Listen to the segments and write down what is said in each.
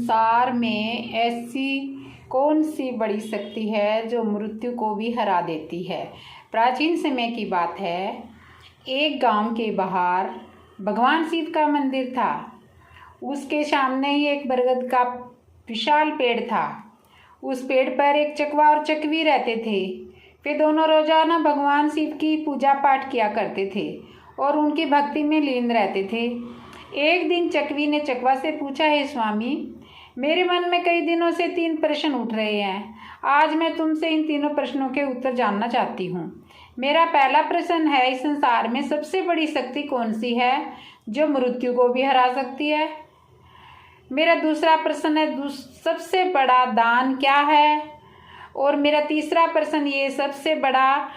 संसार में ऐसी कौन सी बड़ी शक्ति है जो मृत्यु को भी हरा देती है। प्राचीन समय की बात है, एक गांव के बाहर भगवान शिव का मंदिर था। उसके सामने ही एक बरगद का विशाल पेड़ था। उस पेड़ पर एक चकवा और चकवी रहते थे। वे दोनों रोजाना भगवान शिव की पूजा पाठ किया करते थे और उनकी भक्ति में लीन रहते थे। एक दिन चकवी ने चकवा से पूछा, हे स्वामी, मेरे मन में कई दिनों से 3 प्रश्न उठ रहे हैं। आज मैं तुमसे इन तीनों प्रश्नों के उत्तर जानना चाहती हूँ। मेरा पहला प्रश्न है, इस संसार में सबसे बड़ी शक्ति कौन सी है जो मृत्यु को भी हरा सकती है। मेरा दूसरा प्रश्न है, सबसे बड़ा दान क्या है। और मेरा तीसरा प्रश्न, ये सबसे बड़ा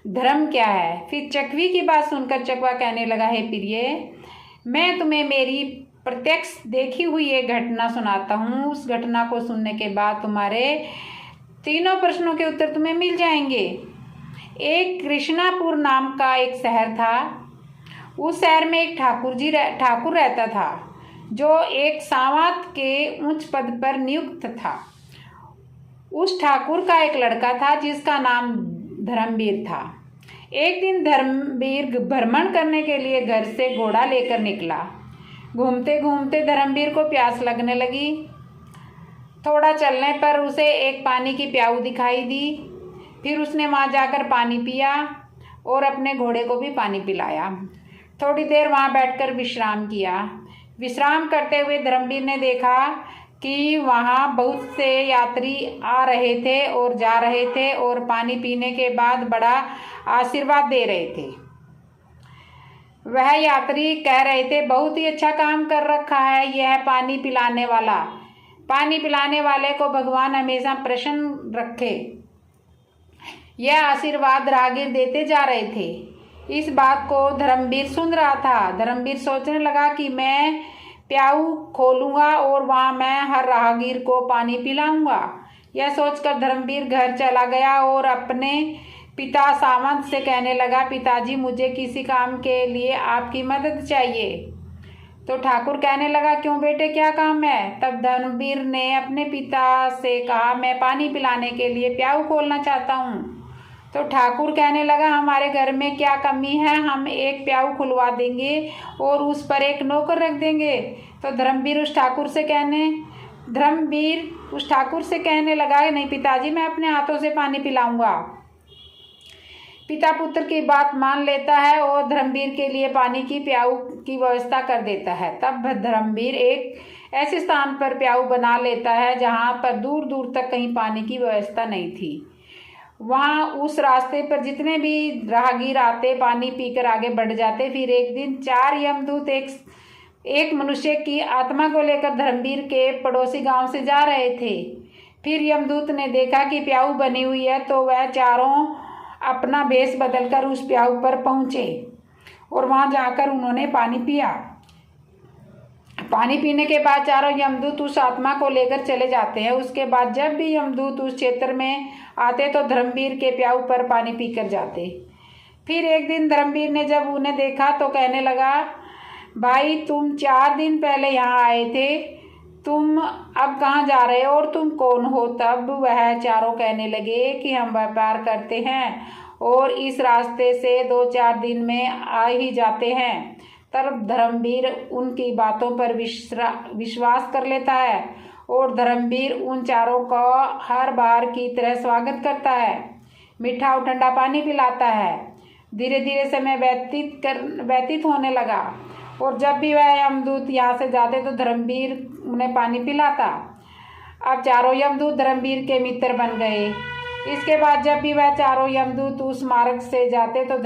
धर्म क्या है। फिर चकवी की बात सुनकर चकवा कहने लगा, हे प्रिय, मैं तुम्हें मेरी प्रत्यक्ष देखी हुई एक घटना सुनाता हूँ। उस घटना को सुनने के बाद तुम्हारे तीनों प्रश्नों के उत्तर तुम्हें मिल जाएंगे। एक कृष्णापुर नाम का एक शहर था। उस शहर में एक ठाकुर रहता था जो एक सावंत के उच्च पद पर नियुक्त था। उस ठाकुर का एक लड़का था जिसका नाम धर्मवीर था। एक दिन धर्मवीर भ्रमण करने के लिए घर से घोड़ा लेकर निकला। घूमते घूमते धर्मवीर को प्यास लगने लगी। थोड़ा चलने पर उसे एक पानी की प्याऊ दिखाई दी। फिर उसने वहाँ जाकर पानी पिया और अपने घोड़े को भी पानी पिलाया। थोड़ी देर वहाँ बैठकर विश्राम किया। विश्राम करते हुए धर्मवीर ने देखा कि वहाँ बहुत से यात्री आ रहे थे और जा रहे थे और पानी पीने के बाद बड़ा आशीर्वाद दे रहे थे। वह यात्री कह रहे थे, बहुत ही अच्छा काम कर रखा है यह पानी पिलाने वाला। पानी पिलाने वाले को भगवान हमेशा प्रसन्न रखे। यह आशीर्वाद राहगीर देते जा रहे थे। इस बात को धर्मवीर सुन रहा था। धर्मवीर सोचने लगा कि मैं प्याऊ खोलूंगा और वहाँ मैं हर राहगीर को पानी पिलाऊंगा। यह सोचकर धर्मवीर घर चला गया और अपने पिता सावंत से कहने लगा, पिताजी, मुझे किसी काम के लिए आपकी मदद चाहिए। तो ठाकुर कहने लगा, क्यों बेटे, क्या काम है। तब धर्मवीर ने अपने पिता से कहा, मैं पानी पिलाने के लिए प्याऊ खोलना चाहता हूँ। तो ठाकुर कहने लगा, हमारे घर में क्या कमी है, हम एक प्याऊ खुलवा देंगे और उस पर एक नौकर रख देंगे। तो धर्मवीर उस ठाकुर से कहने लगा, नहीं पिताजी, मैं अपने हाथों से पानी पिलाऊंगा। पिता पुत्र की बात मान लेता है और धर्मवीर के लिए पानी की प्याऊ की व्यवस्था कर देता है। तब धर्मवीर एक ऐसे स्थान पर प्याऊ बना लेता है जहाँ पर दूर दूर तक कहीं पानी की व्यवस्था नहीं थी। वहाँ उस रास्ते पर जितने भी राहगीर आते पानी पीकर आगे बढ़ जाते। फिर एक दिन 4 यमदूत एक मनुष्य की आत्मा को लेकर धर्मवीर के पड़ोसी गांव से जा रहे थे। फिर यमदूत ने देखा कि प्याऊ बनी हुई है तो वह चारों अपना भेष बदलकर उस प्याऊ पर पहुँचे और वहाँ जाकर उन्होंने पानी पिया। पानी पीने के बाद चारों यमदूत उस आत्मा को लेकर चले जाते हैं। उसके बाद जब भी यमदूत उस क्षेत्र में आते तो धर्मवीर के प्याऊ पर पानी पीकर जाते। फिर एक दिन धर्मवीर ने जब उन्हें देखा तो कहने लगा, भाई, तुम 4 दिन पहले यहाँ आए थे, तुम अब कहाँ जा रहे हो और तुम कौन हो। तब वह चारों कहने लगे कि हम व्यापार करते हैं और इस रास्ते से 2-4 दिन में आ ही जाते हैं। तब धर्मवीर उनकी बातों पर विश्वास कर लेता है और धर्मवीर उन चारों का हर बार की तरह स्वागत करता है, मीठा और ठंडा पानी पिलाता है। धीरे धीरे समय व्यतीत होने लगा और जब भी वह यमदूत यहाँ से जाते तो धर्मवीर उन्हें पानी पिलाता। अब चारों यमदूत धर्मवीर के मित्र बन गए। इसके बाद जब भी वह चारों यमदूत उस मार्ग से जाते तो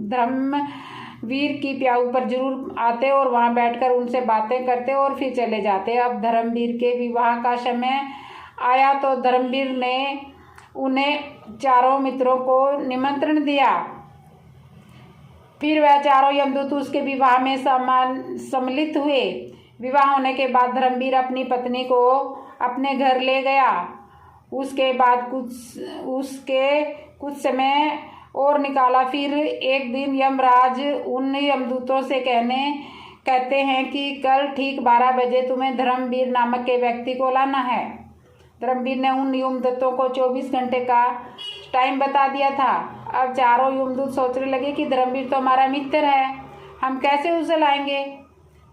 धर्मवीर की प्याऊ पर जरूर आते और वहाँ बैठकर उनसे बातें करते और फिर चले जाते। अब धर्मवीर के विवाह का समय आया तो धर्मवीर ने उन्हें चारों मित्रों को निमंत्रण दिया। फिर वह चारों यमदूत उसके विवाह में सम्मिलित हुए। विवाह होने के बाद धर्मवीर अपनी पत्नी को अपने घर ले गया। उसके बाद कुछ समय और निकाला। फिर एक दिन यमराज उन यमदूतों से कहते हैं कि कल ठीक 12 बजे तुम्हें धर्मवीर नामक के व्यक्ति को लाना है। धर्मवीर ने उन यमदूतों को 24 घंटे का टाइम बता दिया था। अब चारों यमदूत सोचने लगे कि धर्मवीर तो हमारा मित्र है, हम कैसे उसे लाएंगे।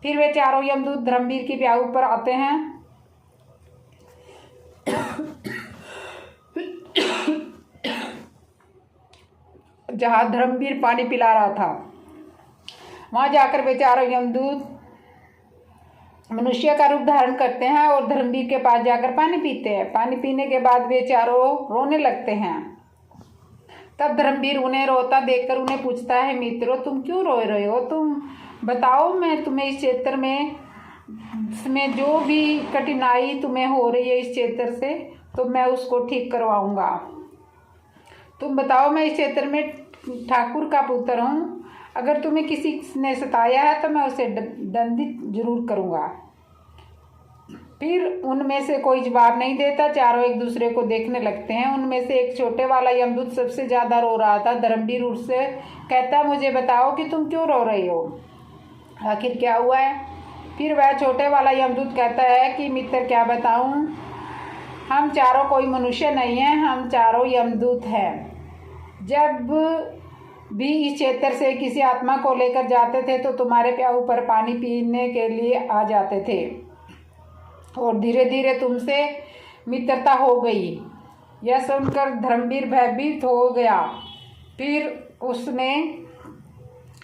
फिर वे चारों यमदूत धर्मवीर की प्याऊ पर आते हैं। जहाँ धर्मवीर पानी पिला रहा था, वहाँ जाकर वे चारों यमदूत मनुष्य का रूप धारण करते हैं और धर्मवीर के पास जाकर पानी पीते हैं। पानी पीने के बाद वे चारों रोने लगते हैं। तब धर्मवीर उन्हें रोता देखकर उन्हें पूछता है, मित्रों तुम क्यों रो रहे हो? तुम बताओ, मैं तुम्हें इस क्षेत्र में जो भी कठिनाई तुम्हें हो रही है इस क्षेत्र से, तो मैं उसको ठीक करवाऊंगा। तुम बताओ, मैं इस क्षेत्र में ठाकुर का पुत्र हूँ, अगर तुम्हें किसी ने सताया है तो मैं उसे दंडित जरूर करूँगा। फिर उनमें से कोई जवाब नहीं देता। चारों एक दूसरे को देखने लगते हैं। उनमें से एक छोटे वाला यमदूत सबसे ज़्यादा रो रहा था। धर्मवीर उससे कहता, मुझे बताओ कि तुम क्यों रो रही हो, आखिर क्या हुआ है? फिर वह छोटे वाला यमदूत कहता है कि मित्र क्या बताऊं, हम चारों कोई मनुष्य नहीं हैं, हम चारों यमदूत हैं। जब भी इस क्षेत्र से किसी आत्मा को लेकर जाते थे तो तुम्हारे प्याऊ पर पानी पीने के लिए आ जाते थे और धीरे धीरे तुमसे मित्रता हो गई। यह सुनकर धर्मवीर भयभीत हो गया। फिर उसने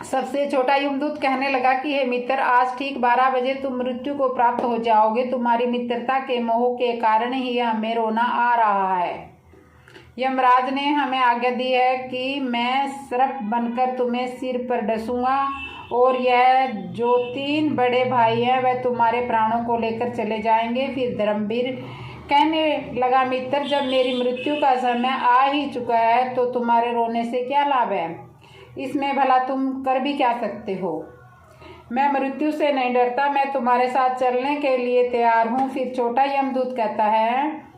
सबसे छोटा यमदूत कहने लगा कि हे मित्र, आज ठीक 12 बजे तुम मृत्यु को प्राप्त हो जाओगे। तुम्हारी मित्रता के मोह के कारण ही हमें रोना आ रहा है। यमराज ने हमें आज्ञा दी है कि मैं सर्प बनकर तुम्हें सिर पर डसूंगा और यह जो 3 बड़े भाई हैं वह तुम्हारे प्राणों को लेकर चले जाएंगे। फिर धर्मवीर कहने लगा, मित्र, जब मेरी मृत्यु का समय आ ही चुका है तो तुम्हारे रोने से क्या लाभ है? इसमें भला तुम कर भी क्या सकते हो? मैं मृत्यु से नहीं डरता, मैं तुम्हारे साथ चलने के लिए तैयार हूँ। फिर छोटा यमदूत कहता है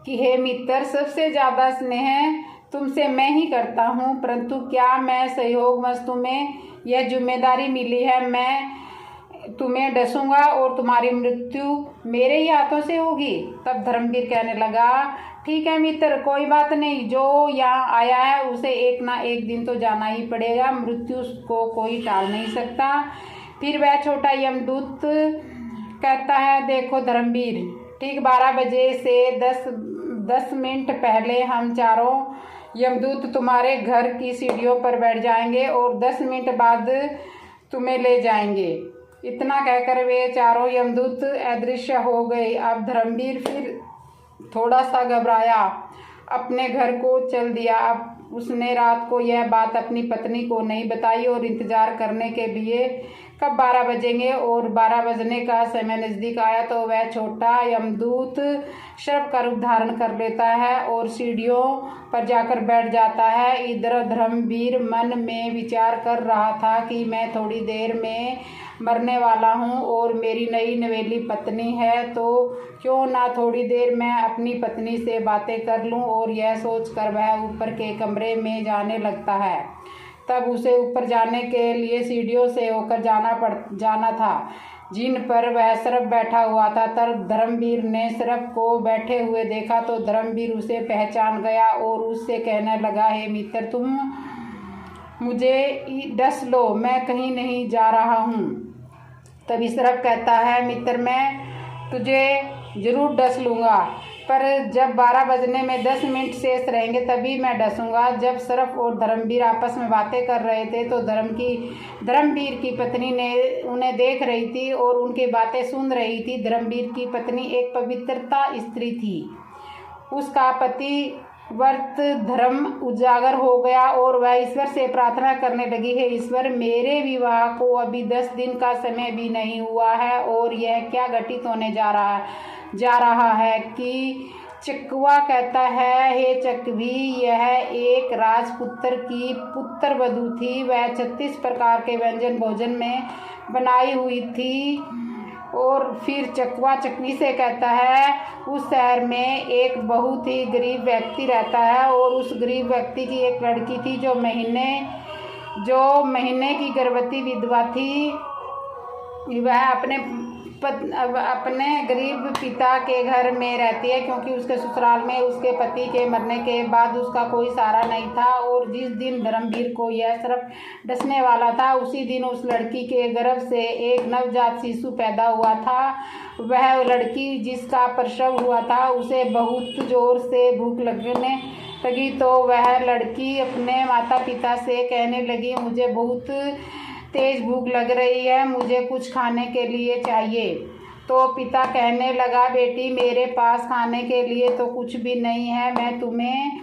कि हे मित्र, सबसे ज़्यादा स्नेह तुमसे मैं ही करता हूँ, परंतु क्या मैं सहयोगवश तुम्हें यह जिम्मेदारी मिली है, मैं तुम्हें डसूंगा और तुम्हारी मृत्यु मेरे ही हाथों से होगी। तब धर्मवीर कहने लगा, ठीक है मित्र, कोई बात नहीं, जो यहाँ आया है उसे एक ना एक दिन तो जाना ही पड़ेगा, मृत्यु को कोई टाल नहीं सकता। फिर वह छोटा यमदूत कहता है, देखो धर्मवीर, ठीक 12 बजे से 10 मिनट पहले हम चारों यमदूत तुम्हारे घर की सीढ़ियों पर बैठ जाएंगे और 10 मिनट बाद तुम्हें ले जाएंगे। इतना कहकर वे चारों यमदूत अदृश्य हो गए। अब धर्मवीर फिर थोड़ा सा घबराया, अपने घर को चल दिया। अब उसने रात को यह बात अपनी पत्नी को नहीं बताई और इंतजार करने के लिए कब 12 बजेंगे। और 12 बजने का समय नज़दीक आया तो वह छोटा यमदूत सर्प का रूप धारण कर लेता है और सीढ़ियों पर जाकर बैठ जाता है। इधर धर्मवीर मन में विचार कर रहा था कि मैं थोड़ी देर में मरने वाला हूँ और मेरी नई नवेली पत्नी है, तो क्यों ना थोड़ी देर मैं अपनी पत्नी से बातें कर लूँ। और यह सोचकर वह ऊपर के कमरे में जाने लगता है। तब उसे ऊपर जाने के लिए सीढ़ियों से होकर जाना था जिन पर वह सर्प बैठा हुआ था। तब धर्मवीर ने सर्प को बैठे हुए देखा तो धर्मवीर उसे पहचान गया और उससे कहने लगा, हे मित्र, तुम मुझे डस लो, मैं कहीं नहीं जा रहा हूँ। तभी सर्प कहता है, मित्र, मैं तुझे जरूर डस लूँगा, पर जब 12 बजने में 10 मिनट शेष रहेंगे तभी मैं डसूंगा। जब सर्प और धर्मवीर आपस में बातें कर रहे थे तो धर्मवीर की पत्नी ने उन्हें देख रही थी और उनकी बातें सुन रही थी। धर्मवीर की पत्नी एक पवित्रता स्त्री थी। उसका पति व्रत धर्म उजागर हो गया और वह ईश्वर से प्रार्थना करने लगी, हे ईश्वर, मेरे विवाह को अभी 10 दिन का समय भी नहीं हुआ है और यह क्या घटित होने जा रहा है कि चकवा कहता है, हे चकवी, यह एक राजपुत्र की पुत्र वधू थी। वह 36 प्रकार के व्यंजन भोजन में बनाई हुई थी। और फिर चकवा चकवी से कहता है, उस शहर में एक बहुत ही गरीब व्यक्ति रहता है और उस गरीब व्यक्ति की एक लड़की थी जो महीने की गर्भवती विधवा थी। वह अपने गरीब पिता के घर में रहती है, क्योंकि उसके ससुराल में उसके पति के मरने के बाद उसका कोई सहारा नहीं था। और जिस दिन धर्मवीर को यह सर्प डसने वाला था, उसी दिन उस लड़की के गर्भ से एक नवजात शिशु पैदा हुआ था। वह लड़की जिसका प्रसव हुआ था, उसे बहुत जोर से भूख लगने लगी, तो वह लड़की अपने माता पिता से कहने लगी, मुझे बहुत तेज भूख लग रही है, मुझे कुछ खाने के लिए चाहिए। तो पिता कहने लगा, बेटी मेरे पास खाने के लिए तो कुछ भी नहीं है, मैं तुम्हें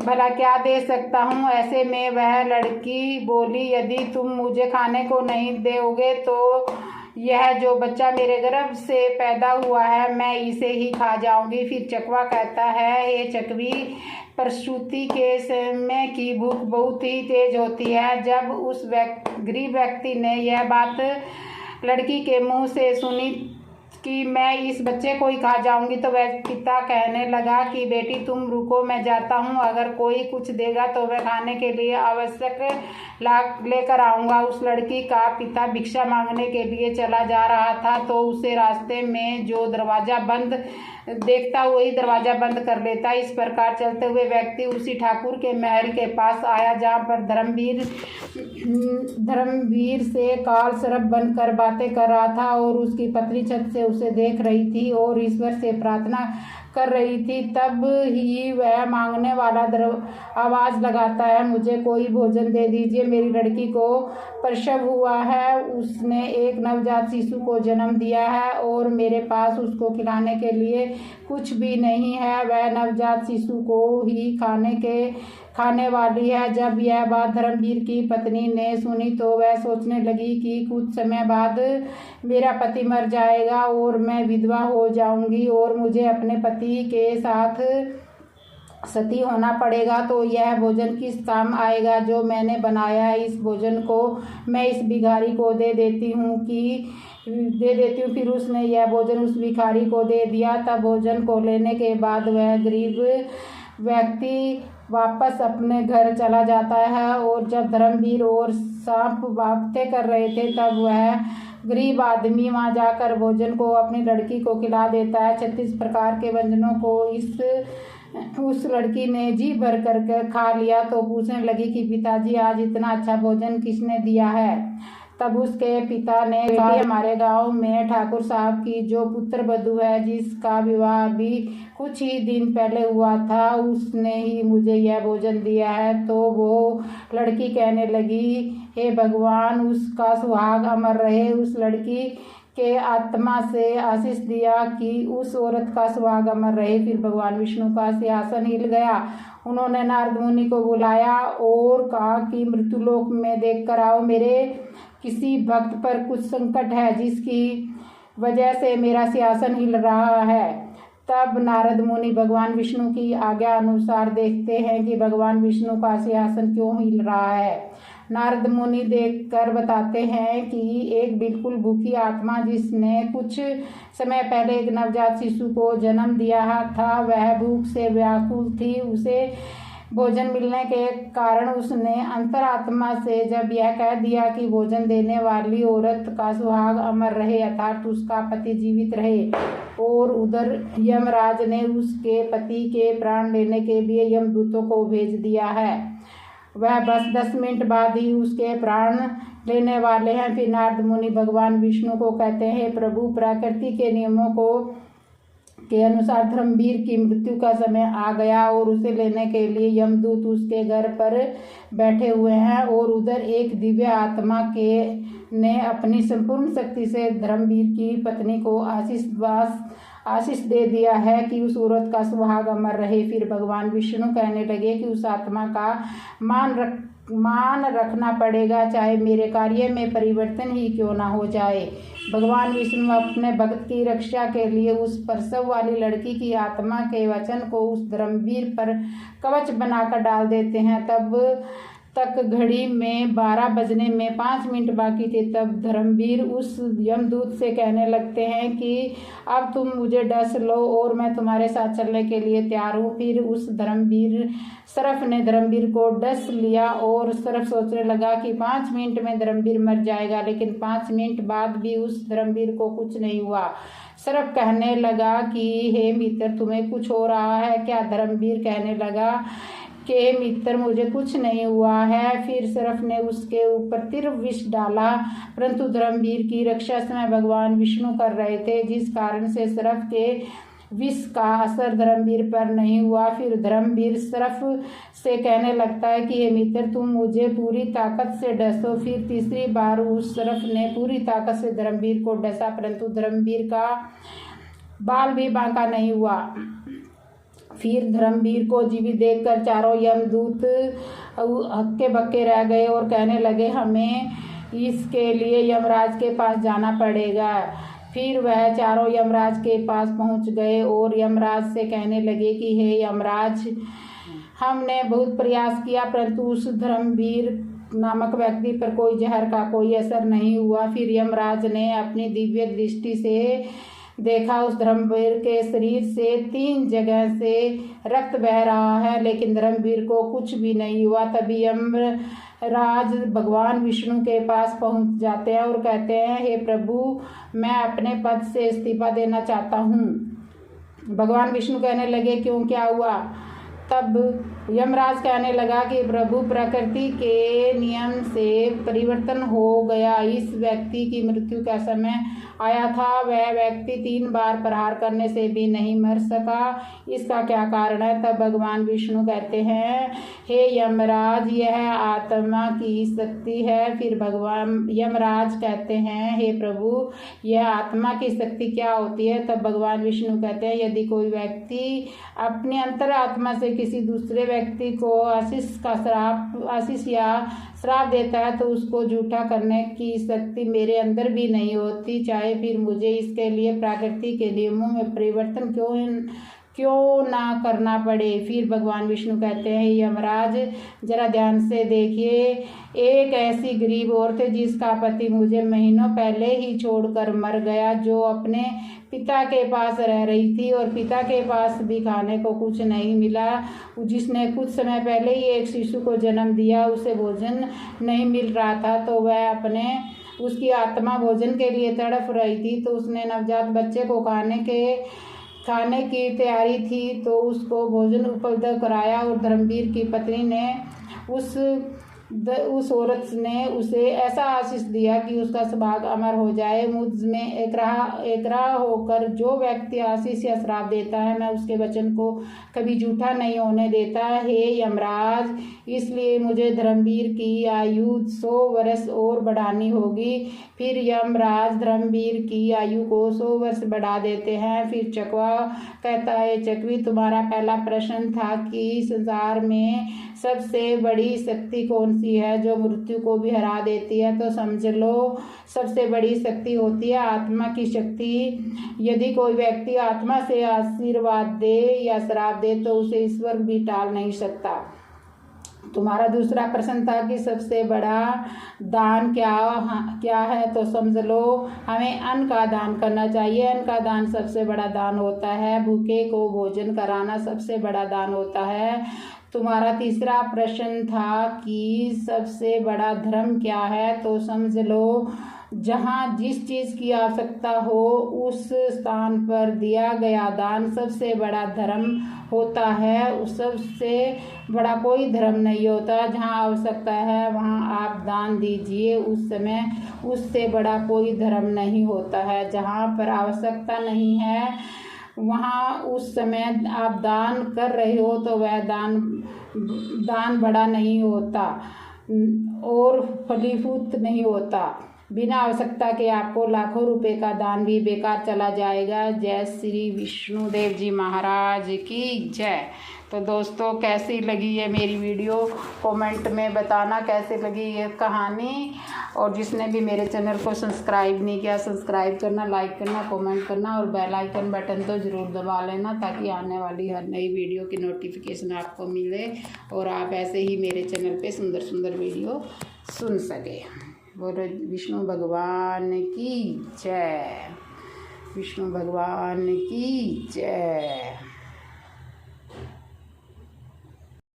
भला क्या दे सकता हूँ। ऐसे में वह लड़की बोली, यदि तुम मुझे खाने को नहीं दोगे तो यह जो बच्चा मेरे गर्भ से पैदा हुआ है, मैं इसे ही खा जाऊंगी। फिर चकवा कहता है, हे चकवी, प्रसूति के समय की भूख बहुत ही तेज होती है। जब उस गरीब व्यक्ति ने यह बात लड़की के मुंह से सुनी कि मैं इस बच्चे को ही खा जाऊंगी, तो वह पिता कहने लगा कि बेटी तुम रुको, मैं जाता हूँ, अगर कोई कुछ देगा तो वह खाने के लिए आवश्यक लेकर आऊँगा। उस लड़की का पिता भिक्षा मांगने के लिए चला जा रहा था, तो उसे रास्ते में जो दरवाज़ा बंद देखता वही दरवाज़ा बंद कर लेता। इस प्रकार चलते हुए व्यक्ति उसी ठाकुर के महल के पास आया, जहाँ पर धर्मवीर से काल सर्प बनकर बातें कर रहा था, और उसकी पत्नी छत से उसे देख रही थी और ईश्वर से प्रार्थना कर रही थी। तब ही वह मांगने वाला आवाज़ लगाता है, मुझे कोई भोजन दे दीजिए, मेरी लड़की को प्रसव हुआ है, उसने एक नवजात शिशु को जन्म दिया है और मेरे पास उसको खिलाने के लिए कुछ भी नहीं है। वह नवजात शिशु को ही खाने वाली है। जब यह बात धर्मवीर की पत्नी ने सुनी, तो वह सोचने लगी कि कुछ समय बाद मेरा पति मर जाएगा और मैं विधवा हो जाऊंगी और मुझे अपने पति के साथ सती होना पड़ेगा, तो यह भोजन किस काम आएगा जो मैंने बनाया है। इस भोजन को मैं इस भिखारी को दे देती हूँ। फिर उसने यह भोजन उस भिखारी को दे दिया। तब भोजन को लेने के बाद वह गरीब व्यक्ति वापस अपने घर चला जाता है। और जब धर्मवीर और सांप बातें कर रहे थे, तब वह गरीब आदमी वहाँ जाकर भोजन को अपनी लड़की को खिला देता है। 36 प्रकार के व्यंजनों को उस लड़की ने जी भर कर खा लिया, तो पूछने लगी कि पिताजी, आज इतना अच्छा भोजन किसने दिया है। तब उसके पिता ने कहा, हमारे गांव में ठाकुर साहब की जो पुत्र वधू है, जिसका विवाह भी कुछ ही दिन पहले हुआ था, उसने ही मुझे यह भोजन दिया है। तो वो लड़की कहने लगी, हे भगवान, उसका सुहाग अमर रहे। उस लड़की के आत्मा से आशीष दिया कि उस औरत का सुहाग अमर रहे। फिर भगवान विष्णु का सिंहासन हिल गया। उन्होंने नारद मुनि को बुलाया और कहा कि मृत्युलोक में देख कर आओ, मेरे किसी भक्त पर कुछ संकट है जिसकी वजह से मेरा सिंहासन हिल रहा है। तब नारद मुनि भगवान विष्णु की आज्ञा अनुसार देखते हैं कि भगवान विष्णु का सिंहासन क्यों हिल रहा है। नारद मुनि देखकर बताते हैं कि एक बिल्कुल भूखी आत्मा, जिसने कुछ समय पहले एक नवजात शिशु को जन्म दिया था, वह भूख से व्याकुल थी। उसे भोजन मिलने के कारण उसने अंतरात्मा से जब यह कह दिया कि भोजन देने वाली औरत का सुहाग अमर रहे, अर्थात उसका पति जीवित रहे, और उधर यमराज ने उसके पति के प्राण लेने के लिए यमदूतों को भेज दिया है। वह बस 10 मिनट बाद ही उसके प्राण लेने वाले हैं। फिर नारद मुनि भगवान विष्णु को कहते हैं, प्रभु, प्रकृति के नियमों के अनुसार धर्मवीर की मृत्यु का समय आ गया और उसे लेने के लिए यमदूत उसके घर पर बैठे हुए हैं। और उधर एक दिव्य आत्मा ने अपनी संपूर्ण शक्ति से धर्मवीर की पत्नी को आशीष दे दिया है कि उस औरत का सुहाग अमर रहे। फिर भगवान विष्णु कहने लगे कि उस आत्मा का मान रखना पड़ेगा, चाहे मेरे कार्य में परिवर्तन ही क्यों ना हो जाए। भगवान विष्णु अपने भक्त की रक्षा के लिए उस प्रसव वाली लड़की की आत्मा के वचन को उस धर्मवीर पर कवच बनाकर डाल देते हैं। तक घड़ी में 12 बजने में 5 मिनट बाकी थे, तब धर्मवीर उस यमदूत से कहने लगते हैं कि अब तुम मुझे डस लो और मैं तुम्हारे साथ चलने के लिए तैयार हूँ। फिर उस सरफ ने धर्मवीर को डस लिया और सरफ सोचने लगा कि 5 मिनट में धर्मवीर मर जाएगा, लेकिन 5 मिनट बाद भी उस धर्मवीर को कुछ नहीं हुआ। सरफ कहने लगा कि हे मित्र, तुम्हें कुछ हो रहा है क्या? धर्मवीर कहने लगा कि मित्र, मुझे कुछ नहीं हुआ है। फिर सरफ ने उसके ऊपर तीव्र विष डाला, परंतु धर्मवीर की रक्षा समय भगवान विष्णु कर रहे थे, जिस कारण से सरफ के विष का असर धर्मवीर पर नहीं हुआ। फिर धर्मवीर सरफ से कहने लगता है कि हे मित्र, तुम मुझे पूरी ताकत से डसो। फिर तीसरी बार उस सरफ ने पूरी ताकत से धर्मवीर को डसा, परंतु धर्मवीर का बाल भी बांका नहीं हुआ। फिर धर्मवीर को जीवित देखकर चारों यमदूत हक्के बक्के रह गए और कहने लगे, हमें इसके लिए यमराज के पास जाना पड़ेगा। फिर वह चारों यमराज के पास पहुंच गए और यमराज से कहने लगे कि हे यमराज, हमने बहुत प्रयास किया, परंतु उस धर्मवीर नामक व्यक्ति पर कोई जहर का कोई असर नहीं हुआ। फिर यमराज ने अपनी दिव्य दृष्टि से देखा, उस धर्मवीर के शरीर से 3 जगह से रक्त बह रहा है, लेकिन धर्मवीर को कुछ भी नहीं हुआ। तभी यमराज भगवान विष्णु के पास पहुंच जाते हैं और कहते हैं, हे प्रभु, मैं अपने पद से इस्तीफा देना चाहता हूँ। भगवान विष्णु कहने लगे, क्यों, क्या हुआ? तब यमराज कहने लगा कि प्रभु, प्रकृति के नियम से परिवर्तन हो गया। इस व्यक्ति की मृत्यु का समय आया था, वह व्यक्ति 3 बार प्रहार करने से भी नहीं मर सका, इसका क्या कारण है? तब भगवान विष्णु कहते हैं, हे यमराज, यह आत्मा की शक्ति है। फिर भगवान यमराज कहते हैं, हे प्रभु, यह आत्मा की शक्ति क्या होती है? तब भगवान विष्णु कहते हैं, यदि कोई व्यक्ति अपनी अंतरात्मा से किसी दूसरे व्यक्ति को आशीष या श्राप देता है, तो उसको झूठा करने की शक्ति मेरे अंदर भी नहीं होती, चाहे फिर मुझे इसके लिए प्रकृति के नियमों में परिवर्तन क्यों ना करना पड़े। फिर भगवान विष्णु कहते हैं, यमराज, जरा ध्यान से देखिए, एक ऐसी गरीब औरत है जिसका पति मुझे महीनों पहले ही छोड़कर मर गया, जो अपने पिता के पास रह रही थी और पिता के पास भी खाने को कुछ नहीं मिला, जिसने कुछ समय पहले ही एक शिशु को जन्म दिया, उसे भोजन नहीं मिल रहा था, तो वह उसकी आत्मा भोजन के लिए तड़प रही थी। तो उसने नवजात बच्चे को खाने की तैयारी थी, तो उसको भोजन उपलब्ध कराया और धर्मवीर की पत्नी ने उस औरत ने उसे ऐसा आशीष दिया कि उसका सौभाग्य अमर हो जाए। मुझ में एकराह होकर जो व्यक्ति आशीष या श्राप देता है, मैं उसके वचन को कभी झूठा नहीं होने देता। हे यमराज, इसलिए मुझे धर्मवीर की आयु 100 वर्ष और बढ़ानी होगी। फिर यमराज धर्मवीर की आयु को 100 वर्ष बढ़ा देते हैं। फिर चकवा कहता है, चकवी, तुम्हारा पहला प्रश्न था कि संसार में सबसे बड़ी शक्ति कौन सी है जो मृत्यु को भी हरा देती है? तो समझ लो, सबसे बड़ी शक्ति होती है आत्मा की शक्ति। यदि कोई व्यक्ति आत्मा से आशीर्वाद दे या श्राप दे, तो उसे ईश्वर भी टाल नहीं सकता। तुम्हारा दूसरा प्रश्न था कि सबसे बड़ा दान क्या है? तो समझ लो, हमें अन्न का दान करना चाहिए। अन्न का दान सबसे बड़ा दान होता है। भूखे को भोजन कराना सबसे बड़ा दान होता है। तुम्हारा तीसरा प्रश्न था कि सबसे बड़ा धर्म क्या है? तो समझ लो, जहाँ जिस चीज़ की आवश्यकता हो उस स्थान पर दिया गया दान सबसे बड़ा धर्म होता है। सबसे बड़ा कोई धर्म नहीं होता। जहाँ आवश्यकता है वहाँ आप दान दीजिए, उस समय उससे बड़ा कोई धर्म नहीं होता है। जहाँ पर आवश्यकता नहीं है वहाँ उस समय आप दान कर रहे हो तो वह दान बड़ा नहीं होता और फलीभूत नहीं होता। बिना आवश्यकता के आपको लाखों रुपए का दान भी बेकार चला जाएगा। जय श्री विष्णुदेव जी महाराज की जय। तो दोस्तों कैसी लगी है मेरी वीडियो, कमेंट में बताना कैसे लगी ये कहानी। और जिसने भी मेरे चैनल को सब्सक्राइब नहीं किया, सब्सक्राइब करना, लाइक करना, कमेंट करना और बेल आइकन बटन तो ज़रूर दबा लेना, ताकि आने वाली हर नई वीडियो की नोटिफिकेशन आपको मिले और आप ऐसे ही मेरे चैनल पे सुंदर सुंदर वीडियो सुन सके। बोलो विष्णु भगवान की जय, विष्णु भगवान की जय।